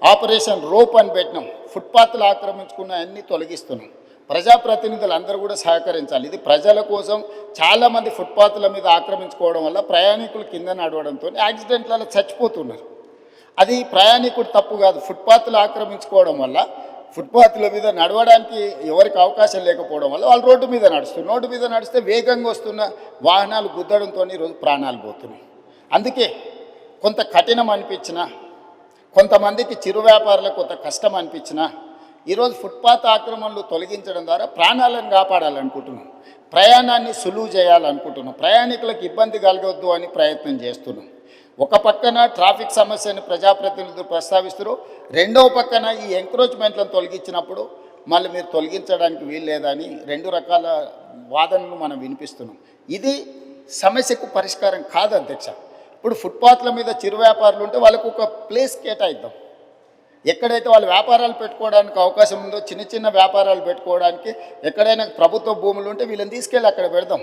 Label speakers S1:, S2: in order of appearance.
S1: Operation rope అని పెట్టినాం. ఫుట్పాత్లు ఆక్రమించుకున్న అన్నీ తొలగిస్తున్నాం. ప్రజాప్రతినిధులు అందరూ కూడా సహకరించాలి. ఇది ప్రజల కోసం. చాలామంది ఫుట్పాత్ల మీద ఆక్రమించుకోవడం వల్ల ప్రయాణికులు కింద నడవడంతో యాక్సిడెంట్లలో చచ్చిపోతున్నారు. అది ప్రయాణికుడు తప్పు కాదు. ఫుట్పాత్లు ఆక్రమించుకోవడం వల్ల ఫుట్పాత్ల మీద నడవడానికి ఎవరికి అవకాశం లేకపోవడం వల్ల వాళ్ళు రోడ్డు మీద నడుస్తున్నారు. రోడ్డు మీద నడిస్తే వేగంగా వస్తున్న వాహనాలు గుద్దడంతో ఈరోజు ప్రాణాలు పోతున్నాయి. అందుకే కొంత కఠినం అనిపించినా, కొంతమందికి చిరు వ్యాపారులకు కొంత కష్టం అనిపించినా ఈరోజు ఫుట్పాత్ ఆక్రమణలు తొలగించడం ద్వారా ప్రాణాలను కాపాడాలనుకుంటున్నాం. ప్రయాణాన్ని సులువు చేయాలనుకుంటున్నాం. ప్రయాణికులకు ఇబ్బంది కలగవద్దు అని ప్రయత్నం చేస్తున్నాం. ఒక పక్కన ట్రాఫిక్ సమస్యను ప్రజాప్రతినిధులు ప్రస్తావిస్తారు, రెండవ పక్కన ఈ ఎంక్రోచ్మెంట్లను తొలగించినప్పుడు మళ్ళీ మీరు తొలగించడానికి వీలు లేదని రెండు రకాల వాదనలు మనం వినిపిస్తున్నాం. ఇది సమస్యకు పరిష్కారం కాదు అధ్యక్ష. ఇప్పుడు ఫుట్పాత్ల మీద చిరు వ్యాపారులు ఉంటే వాళ్ళకు ఒక ప్లేస్ కేటాయిద్దాం. ఎక్కడైతే వాళ్ళు వ్యాపారాలు పెట్టుకోవడానికి అవకాశం ఉందో, చిన్న చిన్న వ్యాపారాలు పెట్టుకోవడానికి ఎక్కడైనా ప్రభుత్వ భూములు ఉంటే వీళ్ళని తీసుకెళ్ళి అక్కడ పెడదాం.